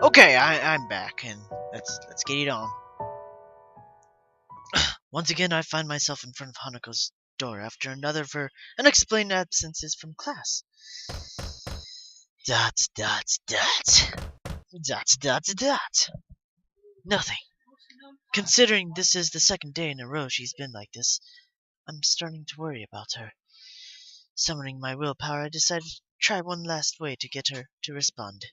Okay, I'm back, and let's get it on. Once again, I find myself in front of Hanako's door after another of her unexplained absences from class. Dot, dot, dot. Dot, dot, dot. Nothing. Considering this is the second day in a row she's been like this, I'm starting to worry about her. Summoning my willpower, I decided to try one last way to get her to respond.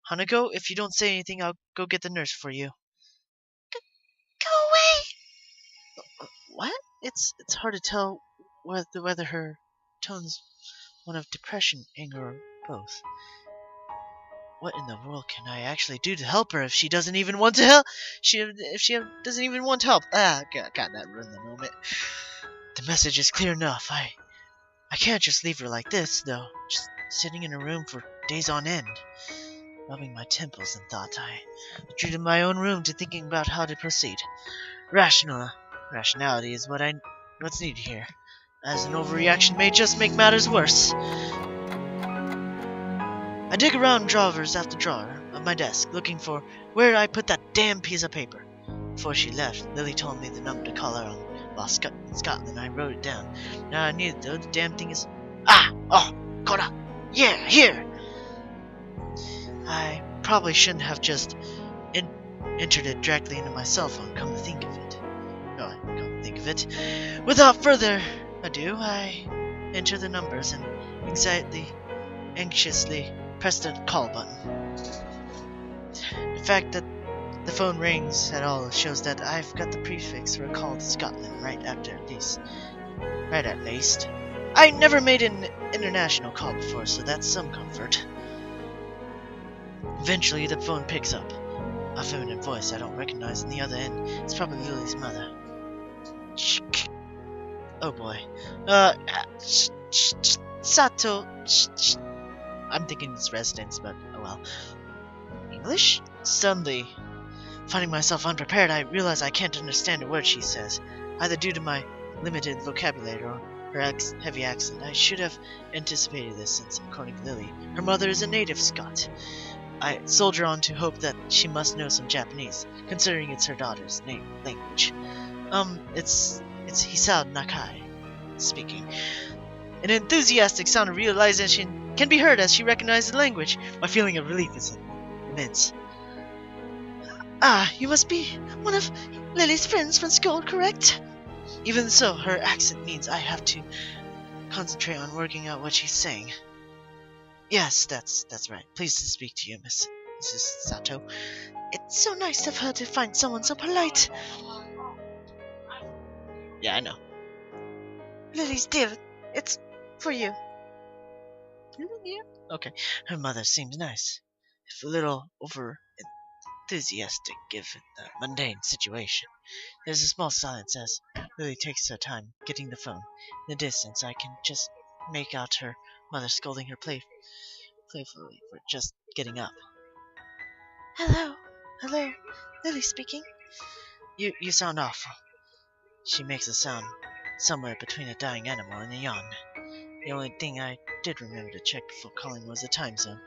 Hanako, if you don't say anything, I'll go get the nurse for you. Go away! What? It's hard to tell whether her tone's one of depression, anger, or both. What in the world can I actually do to help her if she doesn't even want to help? If she doesn't even want help. God, that ruined the moment. The message is clear enough. I can't just leave her like this, though. Just sitting in a room for days on end, rubbing my temples in thought. I retreated my own room to thinking about how to proceed. Rationality is what's needed here, as an overreaction may just make matters worse. I dig around drawers after drawer of my desk, looking for where I put that damn piece of paper. Before she left, Lily told me the number to call her on while in Scotland. I wrote it down. Now I need it though. The damn thing is... Koda! Yeah, here! I probably shouldn't have just entered it directly into my cell phone, come to think of it. Without further ado, I enter the numbers and anxiously press the call button. The fact that the phone rings at all shows that I've got the prefix for a call to Scotland right at least. I never made an international call before, so that's some comfort. Eventually, the phone picks up. A feminine voice I don't recognize on the other end. It's probably Lily's mother. Oh boy. Sato. I'm thinking it's residence, but oh well. English? Suddenly, finding myself unprepared, I realize I can't understand a word she says, either due to my limited vocabulary or her heavy accent. I should have anticipated this since, according to Lily, her mother is a native Scot. I soldier on to hope that she must know some Japanese, considering it's her daughter's language. It's Hisao Nakai speaking. An enthusiastic sound of realization can be heard as she recognizes the language. My feeling of relief is immense. You must be one of Lily's friends from school, correct? Even so, her accent means I have to concentrate on working out what she's saying. Yes, that's right. Pleased to speak to you, Mrs. Sato. It's so nice of her to find someone so polite. Yeah, I know. Lily's dear, it's for you. Yeah. Okay. Her mother seems nice, if a little over enthusiastic given the mundane situation. There's a small silence as Lily takes her time getting the phone. In the distance, I can just make out her mother scolding her playfully for just getting up. Hello, Lily speaking. You sound awful. She makes a sound somewhere between a dying animal and a yawn. The only thing I did remember to check before calling was the time zone.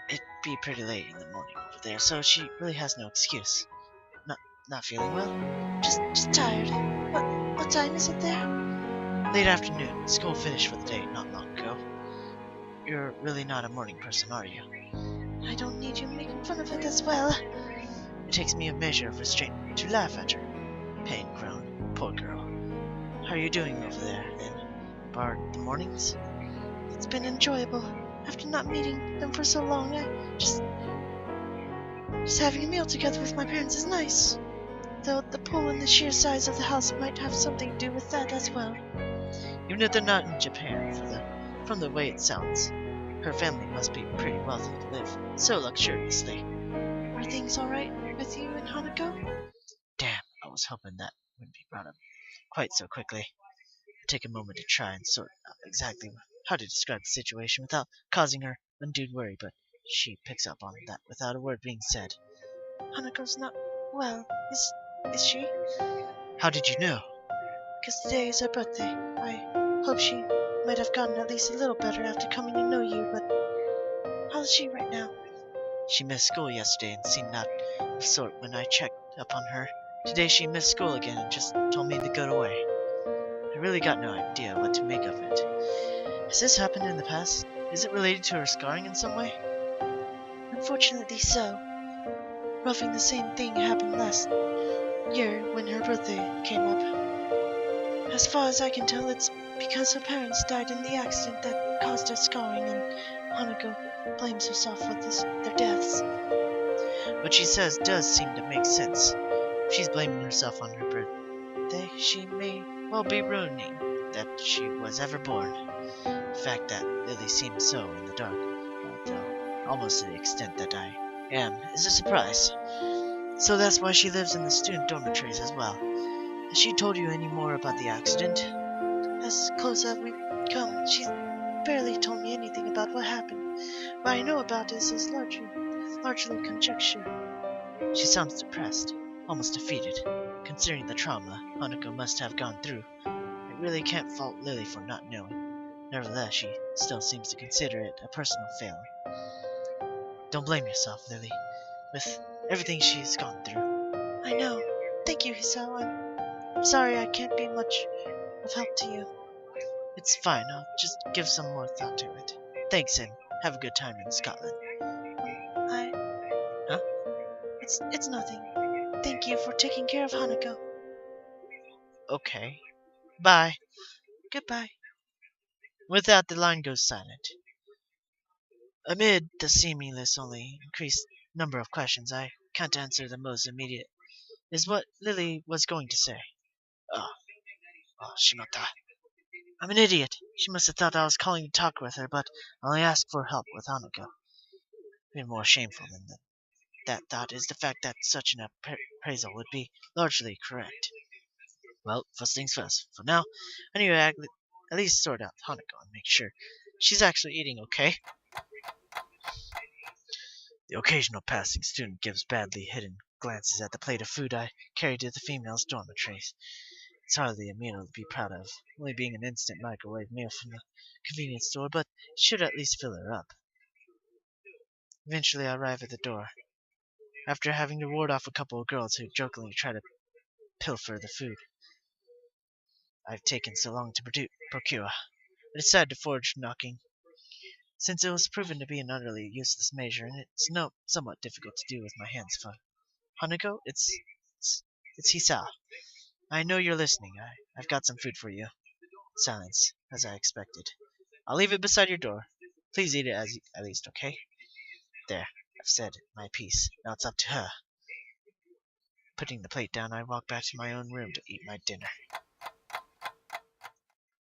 It'd be pretty late in the morning over there, so she really has no excuse. Not feeling well? Just tired. What time is it there? Late afternoon. School finished for the day not long ago. You're really not a morning person, are you? I don't need you making fun of it as well. It takes me a measure of restraint to laugh at her. Pain groan. Poor girl. How are you doing over there, then? Barred the mornings? It's been enjoyable. After not meeting them for so long, just having a meal together with my parents is nice. Though the pool and the sheer size of the house might have something to do with that as well. Even if they're not in Japan, from the way it sounds, her family must be pretty wealthy to live so luxuriously. Are things alright with you and Hanako? Damn, I was hoping that wouldn't be brought up quite so quickly. I take a moment to try and sort out exactly how to describe the situation without causing her undue worry, but she picks up on that without a word being said. Hanako's not well, is she? How did you know? Because today is her birthday. I hope she might have gotten at least a little better after coming to know you, but how is she right now? She missed school yesterday and seemed out of sort when I checked up on her. Today she missed school again and just told me to go away. I really got no idea what to make of it. Has this happened in the past? Is it related to her scarring in some way? Unfortunately so. Roughing the same thing happened last year when her birthday came up. As far as I can tell, it's because her parents died in the accident that caused her scarring, and Hanako blames herself for their deaths. What she says does seem to make sense. If she's blaming herself on her birthday, she may well be ruining that she was ever born. The fact that Lily seems so in the dark, though almost to the extent that I am, is a surprise. So that's why she lives in the student dormitories as well. Has she told you any more about the accident? As close as we've come, she's barely told me anything about what happened. What I know about this is largely conjecture. She sounds depressed, almost defeated. Considering the trauma Hanako must have gone through, I really can't fault Lily for not knowing. Nevertheless, she still seems to consider it a personal failing. Don't blame yourself, Lily, with everything she's gone through. I know. Thank you, Hisao. I'm sorry I can't be much of help to you. It's fine, I'll just give some more thought to it. Thanks, and have a good time in Scotland. Huh? It's nothing. Thank you for taking care of Hanako. Okay. Bye. Goodbye. With that, the line goes silent. Amid the seemingly increased number of questions, I can't answer the most immediate. Is what Lily was going to say. Oh, shimata. I'm an idiot. She must have thought I was calling to talk with her, but I only asked for help with Hanako. Even more shameful than that thought is the fact that such an appraisal would be largely correct. Well, first things first. For now, I need to at least sort out Hanako and make sure she's actually eating okay. The occasional passing student gives badly hidden glances at the plate of food I carry to the females' dormitories. It's hardly a meal to be proud of, only being an instant microwave meal from the convenience store, but it should at least fill her up. Eventually I arrive at the door, after having to ward off a couple of girls who jokingly try to pilfer the food I've taken so long to procure. I decided to forge knocking, since it was proven to be an utterly useless measure, and it's somewhat difficult to do with my hands full. Hanako, it's Hisao. I know you're listening. I've got some food for you. Silence, as I expected. I'll leave it beside your door. Please eat it at least, okay? There, I've said my piece. Now it's up to her. Putting the plate down, I walk back to my own room to eat my dinner.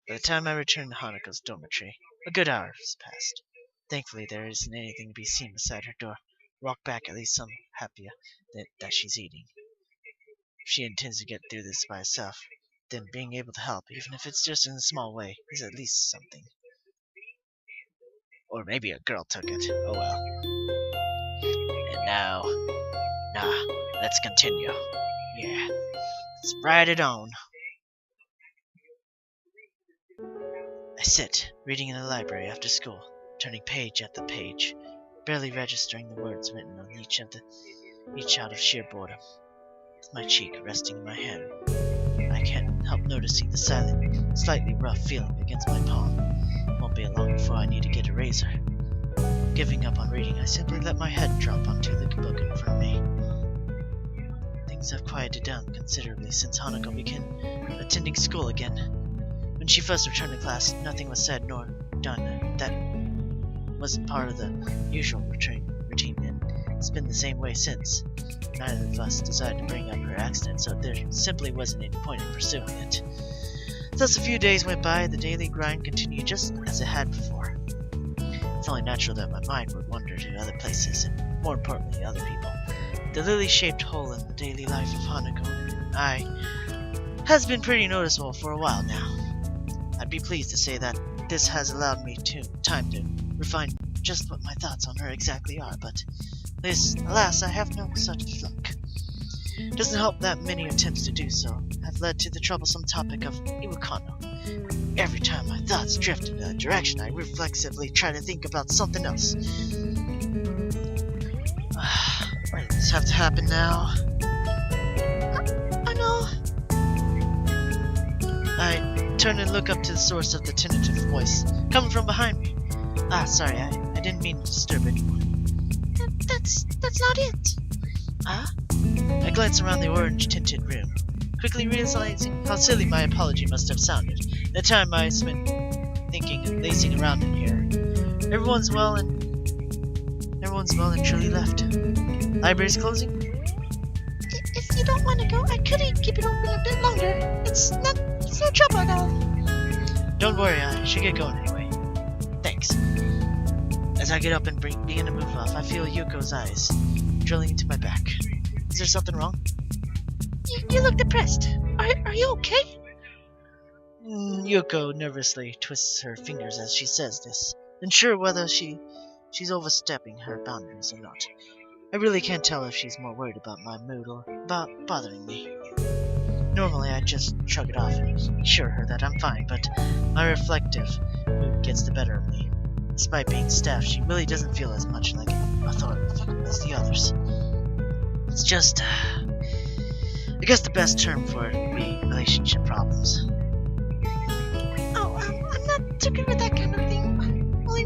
By the time I return to Hanako's dormitory, a good hour has passed. Thankfully, there isn't anything to be seen beside her door. Walk back at least some happier that she's eating. If she intends to get through this by herself, then being able to help, even if it's just in a small way, is at least something. Or maybe a girl took it. Oh well. And now, let's continue. Yeah, let's ride it on. I sit, reading in the library after school, turning page after page, barely registering the words written on each out of sheer boredom. With my cheek resting in my hand, I can't help noticing the silent, slightly rough feeling against my palm. It won't be long before I need to get a razor. Giving up on reading, I simply let my head drop onto the book in front of me. Things have quieted down considerably since Hanako began attending school again. When she first returned to class, nothing was said nor done that wasn't part of the usual routine, and it's been the same way since. Neither of us decided to bring up her accident, so there simply wasn't any point in pursuing it. Thus a few days went by, the daily grind continued just as it had before. It's only natural that my mind would wander to other places, and more importantly, other people. The lily-shaped hole in the daily life of Hanako and I has been pretty noticeable for a while now. I'd be pleased to say that this has allowed me time to refine just what my thoughts on her exactly are, but alas, I have no such luck. It doesn't help that many attempts to do so have led to the troublesome topic of Iwakano. Every time my thoughts drift in a direction, I reflexively try to think about something else. These have to happen now. Oh no. I turn and look up to the source of the tentative voice, coming from behind me. Ah, sorry, I didn't mean to disturb anyone. That's not it. Ah? I glance around the orange-tinted room, quickly realizing how silly my apology must have sounded. The time I spent thinking and lacing around in here. Everyone's well and truly left. Library's closing? If you don't want to go, I could keep it open a bit longer. It's no trouble at all. Don't worry, I should get going anyway. Thanks. As I get up and begin to move off, I feel Yuko's eyes drilling into my back. Is there something wrong? You look depressed. Are you okay? Yuko nervously twists her fingers as she says this, unsure whether she's overstepping her boundaries or not. I really can't tell if she's more worried about my mood or about bothering me. Normally I'd just shrug it off and assure her that I'm fine, but my reflective mood gets the better of me. Despite being staff, she really doesn't feel as much like an authority figure as the others. It's just, I guess the best term for it would be relationship problems. Oh, I'm not too good with that kind of thing. My only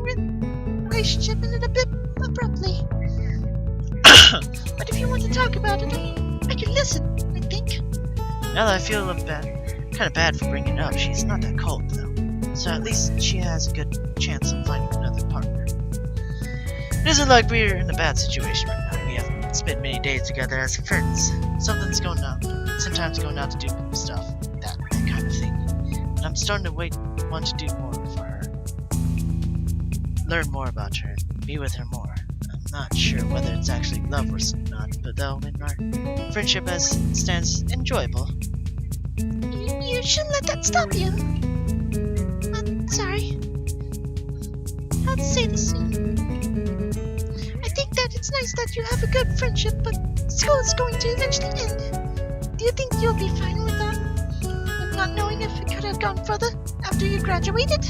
relationship ended a bit abruptly. But if you want to talk about it, I can listen, I think. Now that I feel a little kind of bad for bringing it up, she's not that cold, though. So at least she has a good chance of finding another partner. It isn't like we're in a bad situation right now. We haven't spent many days together as friends. Sometimes going out to do stuff, that kind of thing. But I'm starting to want to do more for her. Learn more about her, be with her more. I'm not sure whether it's actually love or not, but though in our friendship as stands enjoyable. You shouldn't let that stop you. I'm sorry. How to say this? I think that it's nice that you have a good friendship, but school is going to eventually end. Do you think you'll be fine with that? With not knowing if it could have gone further after you graduated?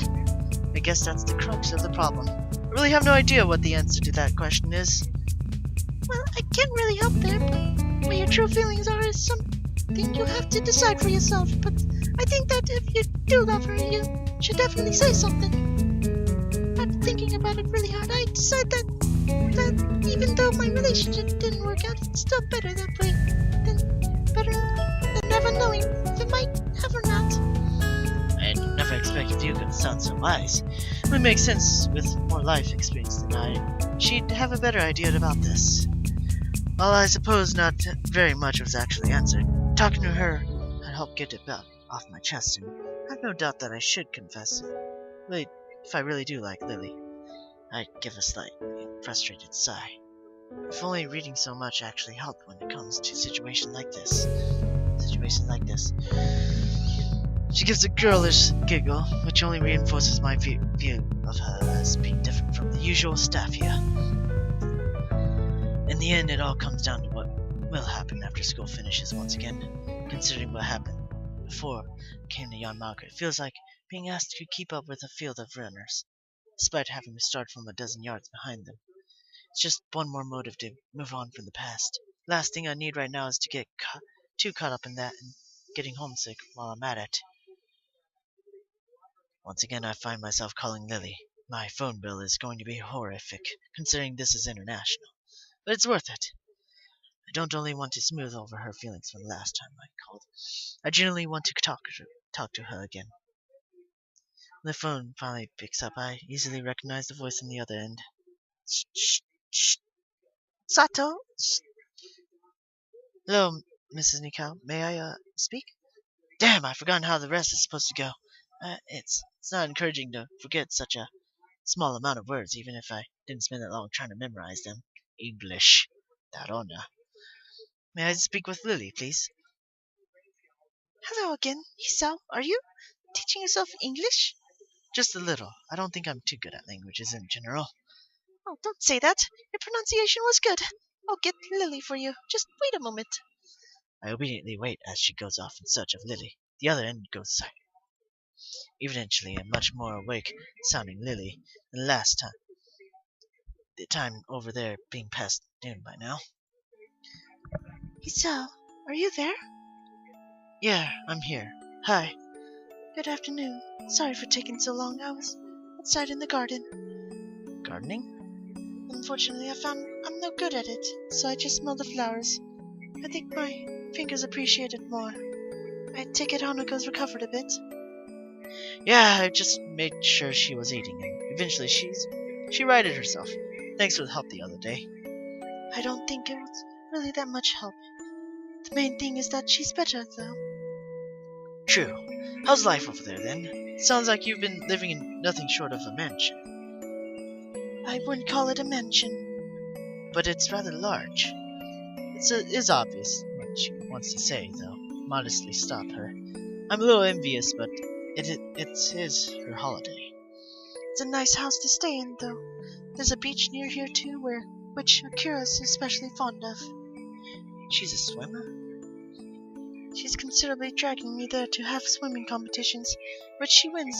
I guess that's the crux of the problem. I really have no idea what the answer to that question is. Well, I can't really help there, but what your true feelings are is something you have to decide for yourself. But I think that if you do love her, you should definitely say something. After thinking about it really hard, I decided that even though my relationship didn't work out, it's still better that way. Better than never knowing if it might have or not. I never expected you to sound so wise. It would make sense with more life experience than I. She'd have a better idea about this. Well, I suppose not very much was actually answered. Talking to her had helped get it off my chest, and I have no doubt that I should confess. If I really do like Lily, I'd give a slight, frustrated sigh. If only reading so much actually helped when it comes to situations like this. She gives a girlish giggle, which only reinforces my view of her as being different from the usual staff here. In the end, it all comes down to what will happen after school finishes once again. Considering what happened before I came to Yanmako, it feels like being asked to keep up with a field of runners, despite having to start from a dozen yards behind them. It's just one more motive to move on from the past. Last thing I need right now is to get too caught up in that and getting homesick while I'm at it. Once again, I find myself calling Lily. My phone bill is going to be horrific, considering this is international. But it's worth it. I don't only want to smooth over her feelings from the last time I called. I genuinely want to talk to her again. When the phone finally picks up, I easily recognize the voice on the other end. Shh. Sato? Hello, Mrs. Nikao. May I, speak? Damn, I've forgotten how the rest is supposed to go. It's not encouraging to forget such a small amount of words, even if I didn't spend that long trying to memorize them. English. Tarona. May I speak with Lily, please? Hello again, Hisao. Are you teaching yourself English? Just a little. I don't think I'm too good at languages in general. Oh, don't say that. Your pronunciation was good. I'll get Lily for you. Just wait a moment. I obediently wait as she goes off in search of Lily. The other end goes silent. Eventually, a much more awake-sounding Lily than last time. The time over there being past noon by now. Hisao, are you there? Yeah, I'm here. Hi. Good afternoon. Sorry for taking so long. I was outside in the garden. Gardening? Unfortunately, I found I'm no good at it, so I just mow the flowers. I think my fingers appreciate it more. I take it Hanako's recovered a bit. Yeah, I just made sure she was eating, and eventually she righted herself. Thanks for the help the other day. I don't think it was really that much help. The main thing is that she's better, though. True. How's life over there, then? Sounds like you've been living in nothing short of a mansion. I wouldn't call it a mansion. But it's rather large. It's obvious what she wants to say, though. Modestly stop her. I'm a little envious, but it is her holiday. It's a nice house to stay in, though. There's a beach near here, too, which Akira's especially fond of. She's a swimmer? She's considerably dragging me there to have swimming competitions, which she wins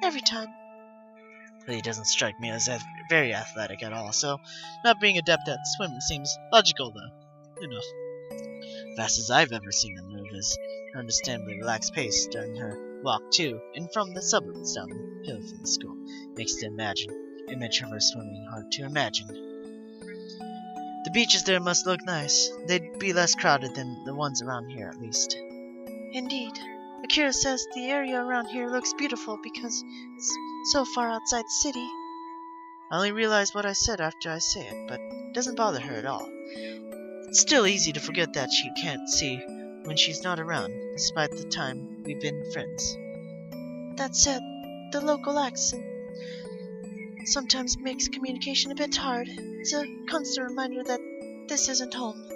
every time. Really doesn't strike me as very athletic at all, so not being adept at swimming seems logical, though. Enough. Fast as I've ever seen her move is her understandably relaxed pace during her walk to and from the suburbs down the hill from the school. Makes the image of her swimming hard to imagine. The beaches there must look nice. They'd be less crowded than the ones around here, at least. Indeed. Akira says the area around here looks beautiful because it's so far outside the city. I only realize what I said after I say it, but it doesn't bother her at all. It's still easy to forget that she can't see when she's not around, despite the time we've been friends. That said, the local accent sometimes makes communication a bit hard. It's a constant reminder that this isn't home.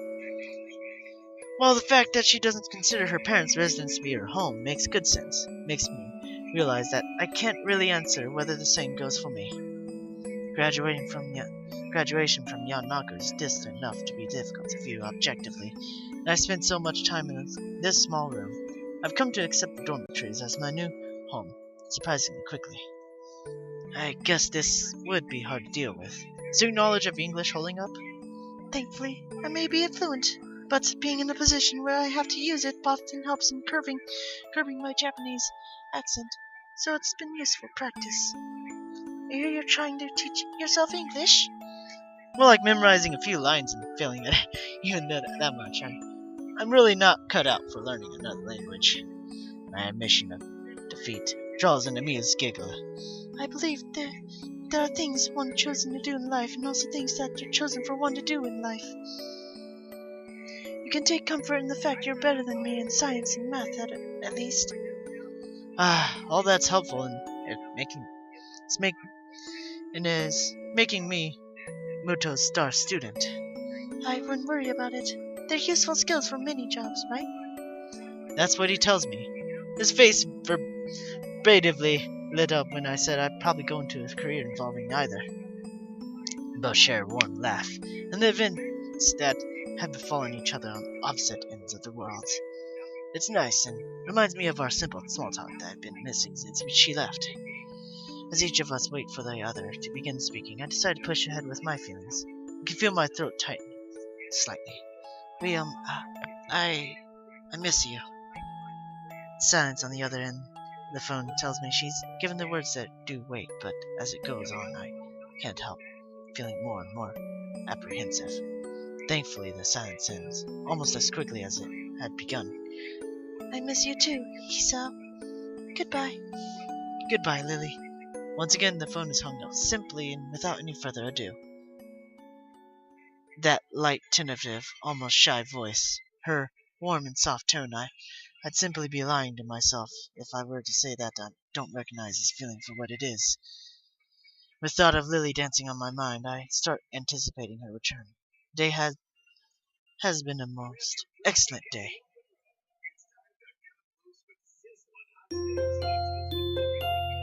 Well, the fact that she doesn't consider her parents' residence to be her home makes good sense. Makes me realize that I can't really answer whether the same goes for me. Graduation from Hanako is distant enough to be difficult to view objectively, and I spent so much time in this small room. I've come to accept the dormitories as my new home, surprisingly quickly. I guess this would be hard to deal with. Is your knowledge of English holding up? Thankfully, I may be fluent, but being in a position where I have to use it often helps in curbing my Japanese accent, so it's been useful practice. I hear you're trying to teach yourself English? More like memorizing a few lines and failing at even that much. I'm really not cut out for learning another language. My admission of defeat draws an amused giggle. I believe there are things one chosen to do in life, and also things that are chosen for one to do in life. You can take comfort in the fact you're better than me in science and math, at least. All that's helpful in making me Muto's star student. I wouldn't worry about it. They're useful skills for many jobs, right? That's what he tells me. His face verbatively lit up when I said I'd probably go into a career involving neither. We both share a warm laugh, and the events that have befallen each other on opposite ends of the world. It's nice, and reminds me of our simple small talk that I've been missing since she left. As each of us wait for the other to begin speaking, I decide to push ahead with my feelings. I can feel my throat tighten slightly. I miss you. Silence on the other end. The phone tells me she's given the words that do wait, but as it goes on, I can't help feeling more and more apprehensive. Thankfully, the silence ends, almost as quickly as it had begun. I miss you too, Hisao. Goodbye. Goodbye, Lily. Once again, the phone is hung up, simply and without any further ado. That light, tentative, almost shy voice, her warm and soft tone, I'd simply be lying to myself if I were to say that I don't recognize his feeling for what it is. With thought of Lily dancing on my mind, I start anticipating her return. The day has been a most excellent day.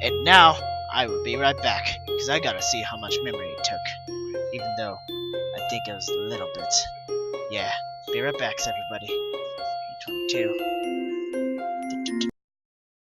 And now, I will be right back, because I gotta see how much memory it took. Even though, I think it was a little bit. Yeah, be right back, everybody. 22.